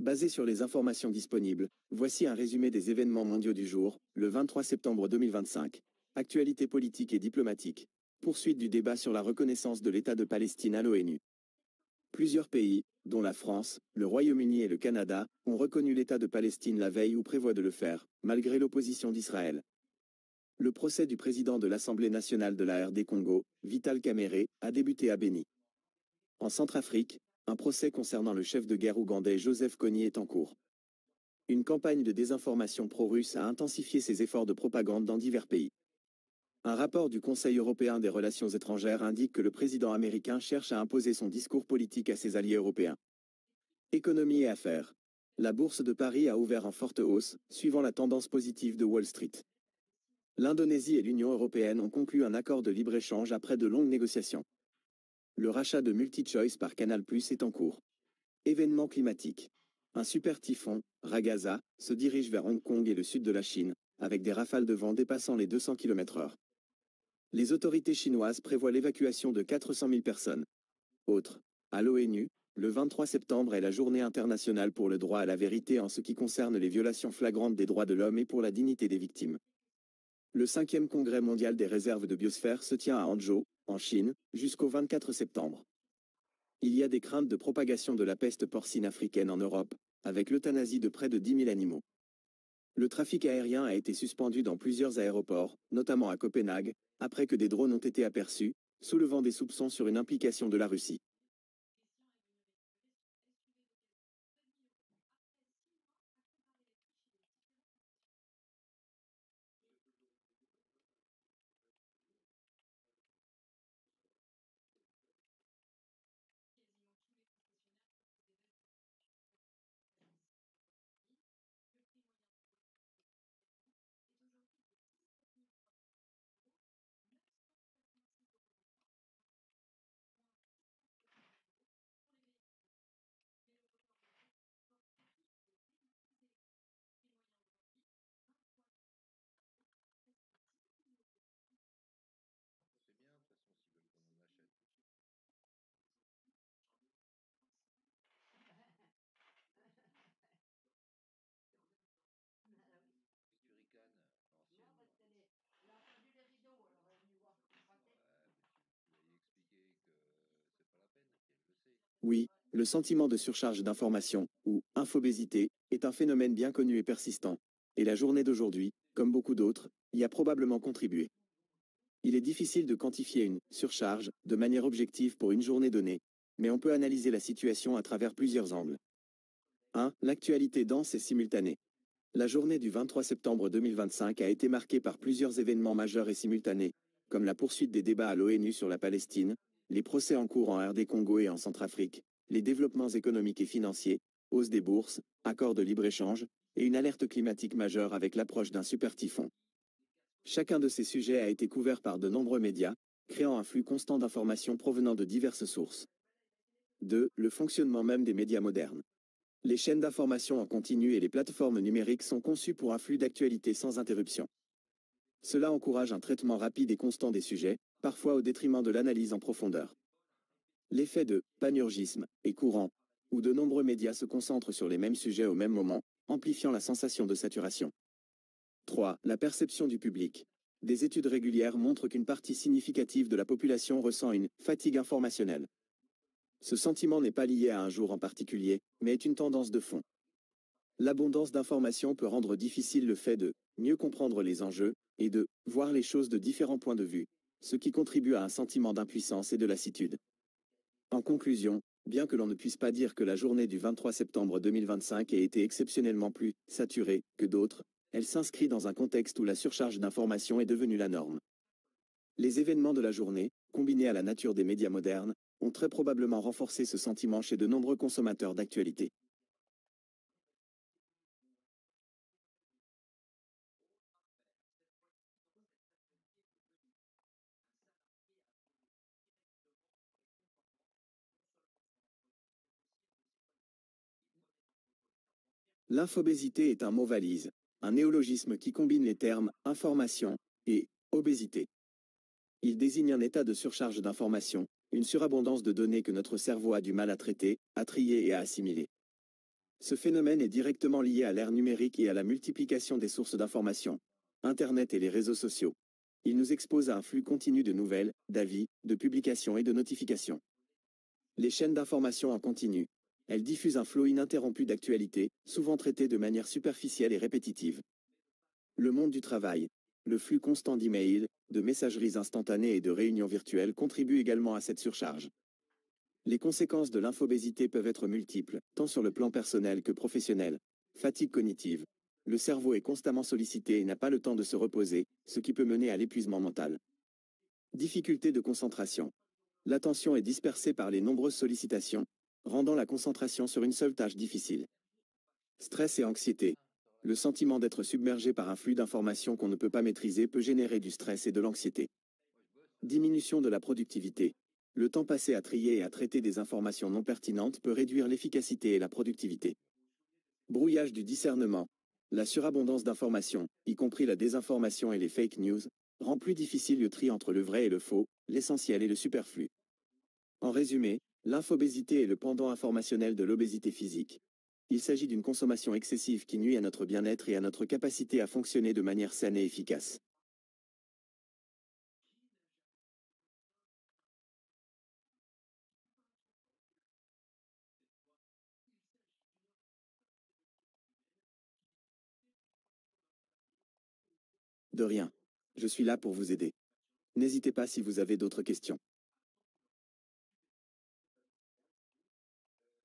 Basé sur les informations disponibles, voici un résumé des événements mondiaux du jour, le 23 septembre 2025. Actualité politique et diplomatique. Poursuite du débat sur la reconnaissance de l'État de Palestine à l'ONU. Plusieurs pays, dont la France, le Royaume-Uni et le Canada, ont reconnu l'État de Palestine la veille ou prévoient de le faire, malgré l'opposition d'Israël. Le procès du président de l'Assemblée nationale de la RD Congo, Vital Kamerhe, a débuté à Béni. En Centrafrique, un procès concernant le chef de guerre ougandais Joseph Kony est en cours. Une campagne de désinformation pro-russe a intensifié ses efforts de propagande dans divers pays. Un rapport du Conseil européen des relations étrangères indique que le président américain cherche à imposer son discours politique à ses alliés européens. Économie et affaires. La bourse de Paris a ouvert en forte hausse, suivant la tendance positive de Wall Street. L'Indonésie et l'Union européenne ont conclu un accord de libre-échange après de longues négociations. Le rachat de MultiChoice par Canal+ est en cours. Événements climatiques. Un super typhon, Ragaza, se dirige vers Hong Kong et le sud de la Chine, avec des rafales de vent dépassant les 200 km/h. Les autorités chinoises prévoient l'évacuation de 400 000 personnes. Autre. À l'ONU, le 23 septembre est la journée internationale pour le droit à la vérité en ce qui concerne les violations flagrantes des droits de l'homme et pour la dignité des victimes. Le 5e congrès mondial des réserves de biosphère se tient à Hangzhou, en Chine, jusqu'au 24 septembre. Il y a des craintes de propagation de la peste porcine africaine en Europe, avec l'euthanasie de près de 10 000 animaux. Le trafic aérien a été suspendu dans plusieurs aéroports, notamment à Copenhague, après que des drones ont été aperçus, soulevant des soupçons sur une implication de la Russie. Oui, le sentiment de surcharge d'information, ou infobésité, est un phénomène bien connu et persistant, et la journée d'aujourd'hui, comme beaucoup d'autres, y a probablement contribué. Il est difficile de quantifier une surcharge de manière objective pour une journée donnée, mais on peut analyser la situation à travers plusieurs angles. 1. L'actualité dense et simultanée. La journée du 23 septembre 2025 a été marquée par plusieurs événements majeurs et simultanés, comme la poursuite des débats à l'ONU sur la Palestine, les procès en cours en RD Congo et en Centrafrique, les développements économiques et financiers, hausse des bourses, accords de libre-échange, et une alerte climatique majeure avec l'approche d'un super typhon. Chacun de ces sujets a été couvert par de nombreux médias, créant un flux constant d'informations provenant de diverses sources. 2. Le fonctionnement même des médias modernes. Les chaînes d'information en continu et les plateformes numériques sont conçues pour un flux d'actualité sans interruption. Cela encourage un traitement rapide et constant des sujets, parfois au détriment de l'analyse en profondeur. L'effet de panurgisme est courant, où de nombreux médias se concentrent sur les mêmes sujets au même moment, amplifiant la sensation de saturation. 3. La perception du public. Des études régulières montrent qu'une partie significative de la population ressent une fatigue informationnelle. Ce sentiment n'est pas lié à un jour en particulier, mais est une tendance de fond. L'abondance d'informations peut rendre difficile le fait de mieux comprendre les enjeux et de voir les choses de différents points de vue, ce qui contribue à un sentiment d'impuissance et de lassitude. En conclusion, bien que l'on ne puisse pas dire que la journée du 23 septembre 2025 ait été exceptionnellement plus saturée que d'autres, elle s'inscrit dans un contexte où la surcharge d'informations est devenue la norme. Les événements de la journée, combinés à la nature des médias modernes, ont très probablement renforcé ce sentiment chez de nombreux consommateurs d'actualité. L'infobésité est un mot valise, un néologisme qui combine les termes information et obésité. Il désigne un état de surcharge d'informations, une surabondance de données que notre cerveau a du mal à traiter, à trier et à assimiler. Ce phénomène est directement lié à l'ère numérique et à la multiplication des sources d'information, Internet et les réseaux sociaux. Il nous expose à un flux continu de nouvelles, d'avis, de publications et de notifications. Les chaînes d'information en continu. Elles diffusent un flot ininterrompu d'actualités, souvent traitées de manière superficielle et répétitive. Le monde du travail. Le flux constant d'emails, de messageries instantanées et de réunions virtuelles contribue également à cette surcharge. Les conséquences de l'infobésité peuvent être multiples, tant sur le plan personnel que professionnel. Fatigue cognitive. Le cerveau est constamment sollicité et n'a pas le temps de se reposer, ce qui peut mener à l'épuisement mental. Difficulté de concentration. L'attention est dispersée par les nombreuses sollicitations, rendant la concentration sur une seule tâche difficile. Stress et anxiété. Le sentiment d'être submergé par un flux d'informations qu'on ne peut pas maîtriser peut générer du stress et de l'anxiété. Diminution de la productivité. Le temps passé à trier et à traiter des informations non pertinentes peut réduire l'efficacité et la productivité. Brouillage du discernement. La surabondance d'informations, y compris la désinformation et les fake news, rend plus difficile le tri entre le vrai et le faux, l'essentiel et le superflu. En résumé, l'infobésité est le pendant informationnel de l'obésité physique. Il s'agit d'une consommation excessive qui nuit à notre bien-être et à notre capacité à fonctionner de manière saine et efficace. De rien. Je suis là pour vous aider. N'hésitez pas si vous avez d'autres questions.